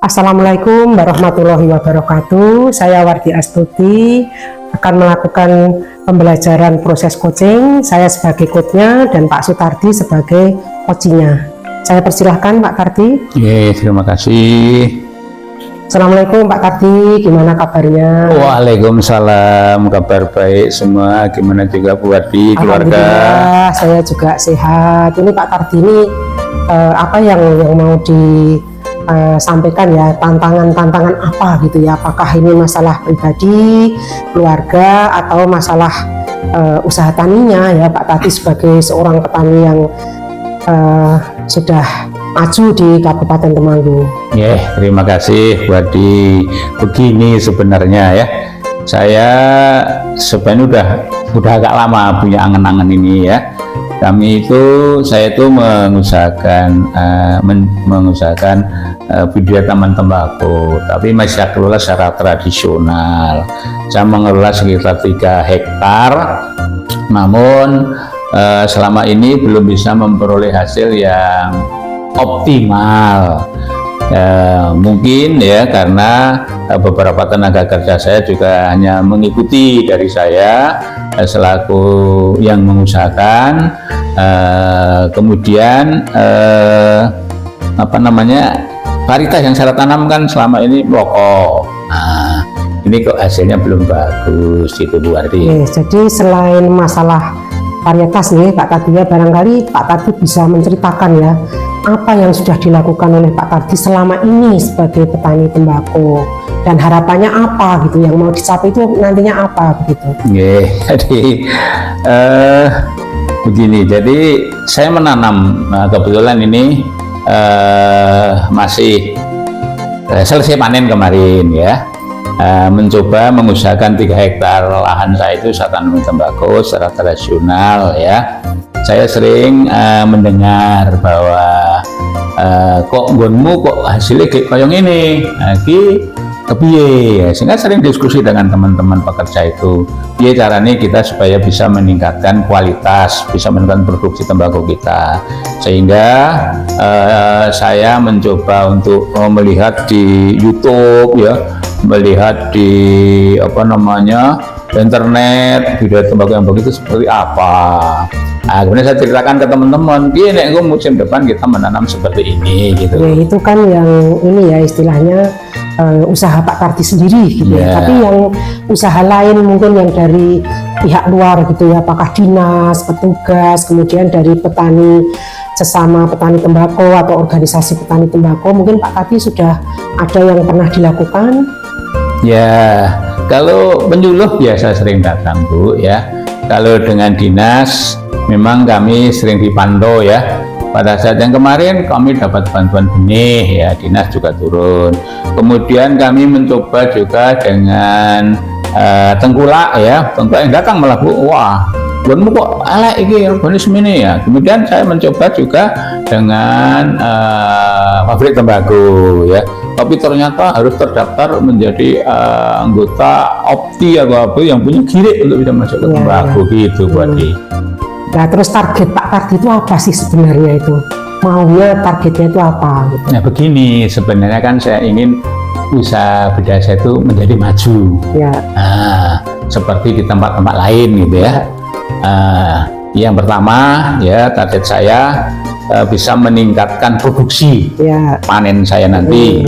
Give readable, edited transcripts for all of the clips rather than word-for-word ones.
Assalamualaikum warahmatullahi wabarakatuh. Saya Wardi Astuti akan melakukan pembelajaran proses coaching. Saya sebagai coachnya dan Pak Sutardi sebagai coachingnya. Saya persilahkan Pak Tardi. Terima kasih. Assalamualaikum Pak Tardi, gimana kabarnya? Waalaikumsalam, kabar baik semua. Gimana juga Bu Wardi, keluarga? Alhamdulillah, saya juga sehat. Ini Pak Tardi ini apa yang mau disampaikan ya, tantangan apa gitu ya? Apakah ini masalah pribadi, keluarga, atau masalah usaha taninya ya Pak Tardi sebagai seorang petani yang sudah maju di Kabupaten Temanggung. Terima kasih Bu Wardi. Begini sebenarnya ya, saya sebenarnya udah agak lama punya angan-angan ini ya. Saya itu mengusahakan budidaya taman tembakau, tapi masih kelola secara tradisional. Saya mengelola sekitar 3 hektar, namun selama ini belum bisa memperoleh hasil yang optimal. Mungkin ya karena beberapa tenaga kerja saya juga hanya mengikuti dari saya selaku yang mengusahakan, kemudian varietas yang saya tanamkan selama ini rokok. Ini kok hasilnya belum bagus gitu Bu Wardi. Jadi selain masalah varietas nih Pak Tardi ya, barangkali Pak Tardi bisa menceritakan ya apa yang sudah dilakukan oleh Pak Tardi selama ini sebagai petani tembakau dan harapannya apa gitu, yang mau dicapai itu nantinya apa begitu. Jadi begini, jadi saya menanam, kebetulan ini masih selesai panen kemarin ya. Mencoba mengusahakan 3 hektar lahan saya itu saya tanam tembakau secara tradisional ya. Saya sering mendengar bahwa kok nggonmu kok hasilnya kayak koyong ini, lagi kepiye ya, sehingga sering diskusi dengan teman-teman pekerja itu piye caranya kita supaya bisa meningkatkan kualitas, bisa meningkatkan produksi tembakau kita. Sehingga saya mencoba untuk melihat di YouTube ya, melihat di internet budidaya tembakau yang begitu seperti apa. Kemudian saya ceritakan ke teman-teman, nek musim depan kita menanam seperti ini gitu. Ya itu kan yang ini ya istilahnya usaha Pak Tardi sendiri gitu ya. Tapi yang usaha lain mungkin yang dari pihak luar gitu ya, apakah dinas, petugas, kemudian dari petani sesama petani tembakau atau organisasi petani tembakau, mungkin Pak Tardi sudah ada yang pernah dilakukan? Ya, kalau penyuluh biasa sering datang Bu ya. Kalau dengan dinas memang kami sering dipantau ya. Pada saat yang kemarin kami dapat bantuan benih ya, dinas juga turun. Kemudian kami mencoba juga dengan tengkulak ya, tengkulak yang datang malah Bu, wah gonmu kok elek iki bonus ini ya. Kemudian saya mencoba juga dengan pabrik tembakau ya, tapi ternyata harus terdaftar menjadi anggota opti atau apa yang punya girik untuk bisa masuk ke tembakau gitu Bu Wardi. Nah terus target Pak Tardi itu apa sih sebenarnya itu? Maunya targetnya itu apa? Gitu? Nah begini, sebenarnya kan saya ingin usaha budidaya saya itu menjadi maju ya. Seperti di tempat-tempat lain gitu ya. Yang pertama ya, target saya bisa meningkatkan produksi panen saya nanti.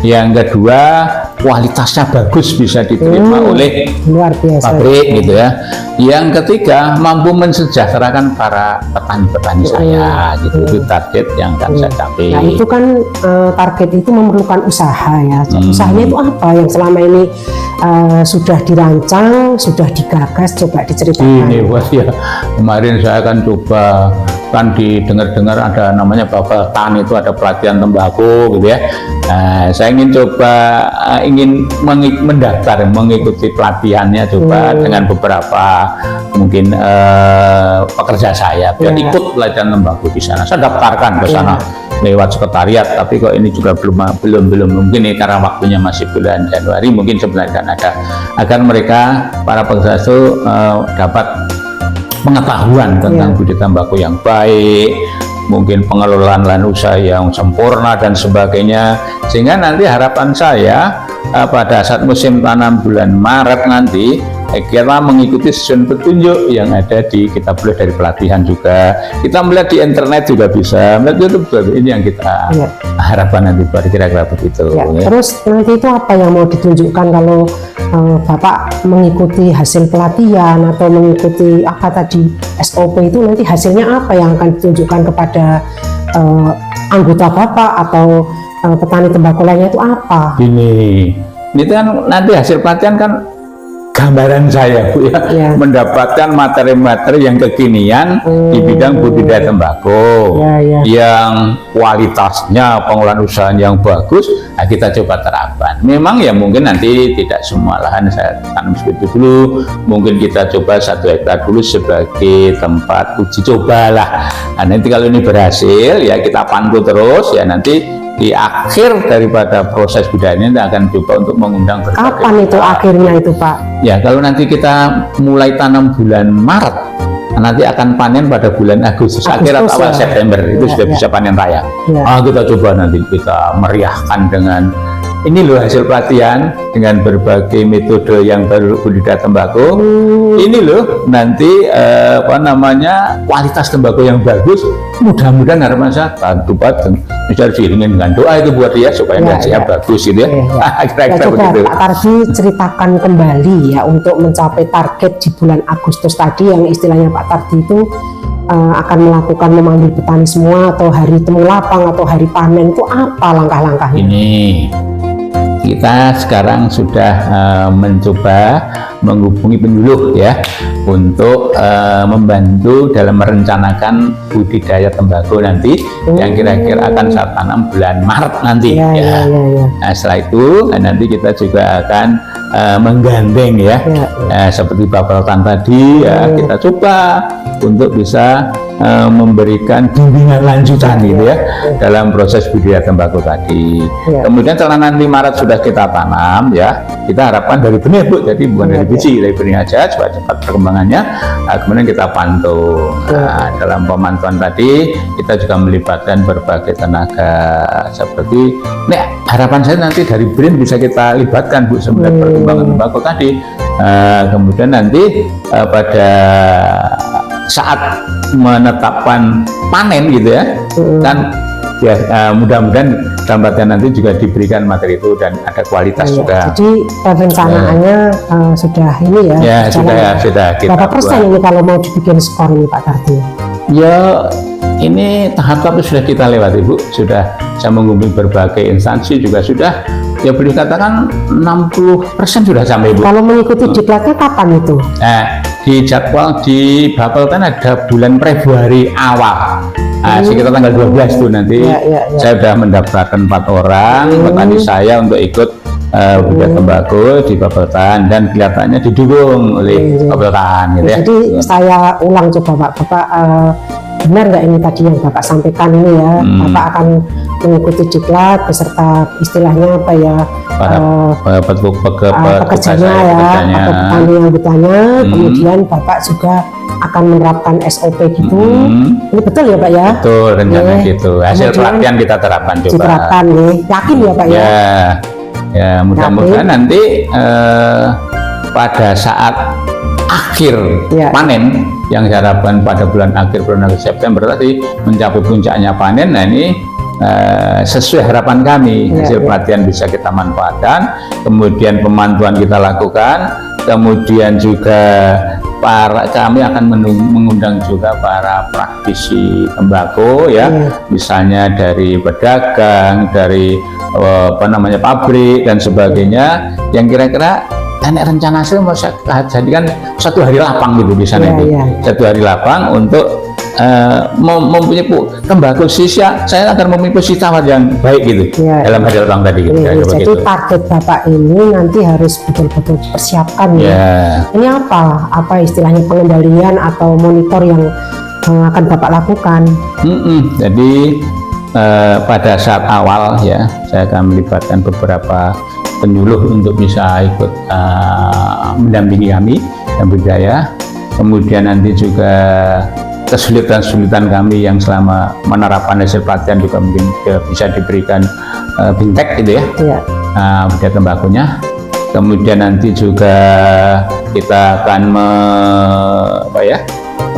Yang kedua, kualitasnya bagus, bisa diterima oleh luar biasa pabrik gitu ya. Yang ketiga, mampu mensejahterakan para petani-petani saya gitu. Itu target yang akan saya capai. Nah itu kan target itu memerlukan usaha ya. Usahanya itu apa yang selama ini sudah dirancang, sudah digagas, coba diceritakan. Ini Bos ya, kemarin saya akan coba, kan didengar-dengar ada namanya Bapak Tan, itu ada pelatihan tembakau gitu ya. Saya ingin coba mendaftar, mengikuti pelatihannya coba dengan beberapa mungkin pekerja saya biar ikut pelatihan tembakau di sana. Saya daftarkan ke sana lewat sekretariat, tapi kok ini juga belum mungkin nih karena waktunya masih bulan Januari, mungkin sebenarnya akan ada, agar mereka para pekerja itu dapat pengetahuan tentang budidaya tembakau yang baik, mungkin pengelolaan lahan usaha yang sempurna dan sebagainya, sehingga nanti harapan saya pada saat musim tanam bulan Maret nanti kita mengikuti sesuai petunjuk yang ada di, kita boleh dari pelatihan juga, kita melihat di internet juga bisa, melihat YouTube juga. Ini yang kita harapkan nanti kira-kira begitu. Terus nanti itu apa yang mau ditunjukkan kalau Bapak mengikuti hasil pelatihan atau mengikuti apa tadi SOP itu, nanti hasilnya apa yang akan ditunjukkan kepada anggota Bapak atau petani tembakau lainnya itu apa? Ini kan nanti hasil pelatihan kan gambaran saya, Bu, ya, mendapatkan materi-materi yang kekinian di bidang budidaya tembakau yang kualitasnya, pengelolaan usaha yang bagus. Nah, kita coba terapkan. Memang ya mungkin nanti tidak semua lahan saya tanam seperti dulu, mungkin kita coba 1 hektar dulu sebagai tempat uji coba lah. Nah, nanti kalau ini berhasil ya kita pantau terus, ya nanti di akhir daripada proses budidaya ini akan coba untuk mengundang berbagai. Kapan itu akhirnya itu, Pak? Ya, kalau nanti kita mulai tanam bulan Maret, nanti akan panen pada bulan Agustus akhir atau awal September itu sudah bisa panen raya. Kita coba nanti kita meriahkan dengan ini loh hasil pelatihan dengan berbagai metode yang baru budidaya tembakau. Ini loh nanti kualitas tembakau yang bagus. Mudah-mudahan harapan saya bantu bisa diiringin dengan doa itu buat dia supaya hasilnya bagus gitu ya. Kira-kira begitu. Pak Tardi ceritakan kembali ya untuk mencapai target di bulan Agustus tadi yang istilahnya Pak Tardi itu akan melakukan memanggil petani semua atau hari temu lapang atau hari panen, itu apa langkah-langkahnya? Ini kita sekarang sudah mencoba menghubungi penyuluh ya untuk membantu dalam merencanakan budidaya tembakau nanti yang kira-kira akan saya tanam bulan Maret nanti Nah, setelah itu nanti kita juga akan menggandeng seperti Bapak Tan tadi kita coba untuk bisa memberikan bimbingan lanjutan gitu ya dalam proses budidaya tembakau tadi. Kemudian setelah nanti Maret sudah kita tanam ya, kita harapkan dari benih, Bu, jadi bukan dari biji, dari benih aja supaya cepat perkembangannya. Nah, kemudian kita pantau. Nah, dalam pemantauan tadi kita juga melibatkan berbagai tenaga seperti harapan saya nanti dari BRIN bisa kita libatkan, Bu, sebenarnya perkembangan tembakau tadi. Kemudian nanti pada saat menetapkan panen gitu ya, kan ya mudah-mudahan dalam pelatihan nanti juga diberikan materi itu dan ada kualitas juga. Jadi perencanaannya sudah ini ya? Sudah kita berapa persen ini kalau mau dibikin skor ini, Pak Tardi? Ya, ini tahap-tahap sudah kita lewati, Bu. Sudah saya menghubungi berbagai instansi juga sudah. Ya boleh katakan 60% sudah sampai, Bu. Kalau mengikuti diklatnya kapan itu? Nah, di jadwal di Bapelten ada bulan Februari awal. Nah, sekitar tanggal 12 tuh nanti saya sudah mendaftarkan 4 orang petani saya untuk ikut budidaya tembakau di Bapelten dan kelihatannya didukung oleh Bapelten gitu ya. Jadi saya ulang coba, Pak. Bapak benar nggak ini tadi yang Bapak sampaikan ini ya? Bapak akan mengikuti diklat beserta istilahnya apa ya? Pekerjanya ya, atau petani yang bertanya. Kemudian Bapak juga akan menerapkan SOP gitu. Ini betul ya, Pak ya? Betul, rencana gitu. Hasil pelatihan kita terapkan coba. Diterapkan nih, yakin ya, Pak ya? Ya, mudah-mudahan nanti pada saat akhir panen yang diharapkan pada bulan September tadi mencapai puncaknya panen. Nah, ini sesuai harapan kami hasil pelatihan bisa kita manfaatkan, kemudian pemantauan kita lakukan, kemudian juga kami akan mengundang juga para praktisi tembakau ya, misalnya dari pedagang, dari pabrik dan sebagainya, yang kira-kira rencana saya mau saya jadikan 1 hari lapang gitu di sana itu. 1 hari lapang untuk mempunyai tembakau sisa, saya akan mempunyai posisi tawar yang baik gitu dalam hari lapang tadi gitu. Jadi target Bapak ini nanti harus betul-betul dipersiapkan ya. Ini apa istilahnya pengendalian atau monitor yang akan Bapak lakukan? Jadi pada saat awal ya, saya akan melibatkan beberapa penyuluh untuk bisa ikut mendampingi kami dan budidaya. Kemudian nanti juga kesulitan-kesulitan kami yang selama menerapkan hasil pelatihan juga mungkin bisa diberikan bintek gitu ya, budidaya tembakunya. Kemudian nanti juga kita akan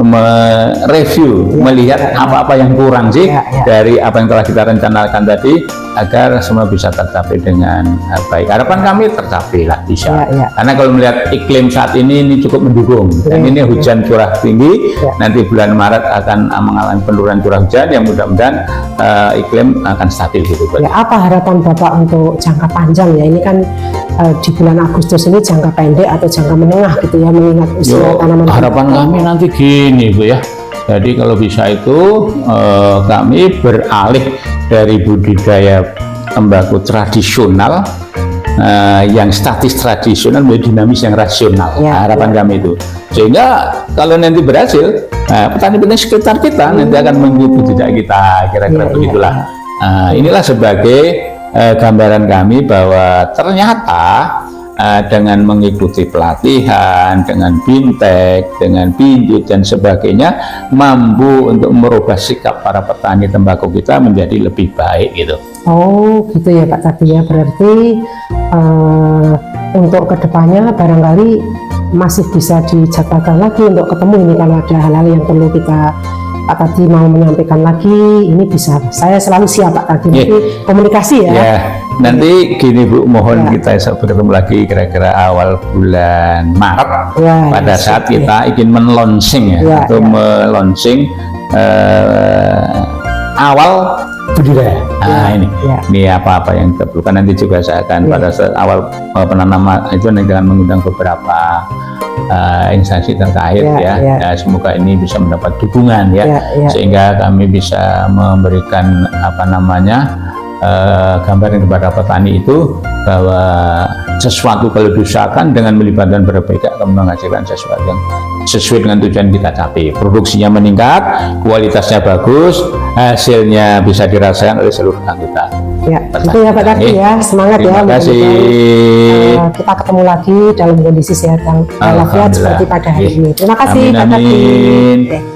mereview, melihat apa-apa yang kurang sih dari apa yang telah kita rencanakan tadi, agar semua bisa tercapai dengan baik. Harapan kami tercapai lah, bisa. Karena kalau melihat iklim saat ini cukup mendukung. Dan ini hujan curah tinggi, nanti bulan Maret akan mengalami penurunan curah hujan yang mudah-mudahan iklim akan stabil gitu. Apa harapan Bapak untuk jangka panjang ya? Ini kan di bulan Agustus ini jangka pendek atau jangka menengah gitu ya, mengingat usia tanaman. Harapan kami nanti gini Bu ya. Jadi kalau bisa itu kami beralih dari budidaya tembakau tradisional yang statis tradisional menjadi dinamis yang rasional. Harapan kami itu, sehingga kalau nanti berhasil, petani-petani sekitar kita nanti akan mengikuti jejak kita, kira-kira begitulah. Inilah sebagai gambaran kami bahwa ternyata dengan mengikuti pelatihan, dengan bintek, dengan binjut dan sebagainya, mampu untuk merubah sikap para petani tembakau kita menjadi lebih baik gitu. Oh gitu ya Pak Tati ya, berarti untuk kedepannya barangkali masih bisa dijadwalkan lagi untuk ketemu ini, kalau ada hal-hal yang perlu kita Pak Tati mau menyampaikan lagi, ini bisa, saya selalu siap Pak Tati. Nanti komunikasi ya. Nanti gini Bu, mohon kita bertemu lagi kira-kira awal bulan Maret pada saat kita ingin men-launching atau me-launching awal budidaya. Ini apa-apa yang kita perlukan, nanti juga saya akan pada saat awal penanaman itu nanti akan mengundang beberapa instansi terkait semoga ini bisa mendapat dukungan sehingga kami bisa memberikan gambaran kepada petani itu bahwa sesuatu kalau diusahakan dengan melibatkan berbagai pihak akan menghasilkan sesuatu yang sesuai dengan tujuan kita capai. Produksinya meningkat, kualitasnya bagus, hasilnya bisa dirasakan oleh seluruh anggota. Itu ya Pak Tati ya, semangat. Terima kasih. Kita ketemu lagi dalam kondisi sehat dan walafiat seperti pada hari ini. Terima kasih Pak Tati.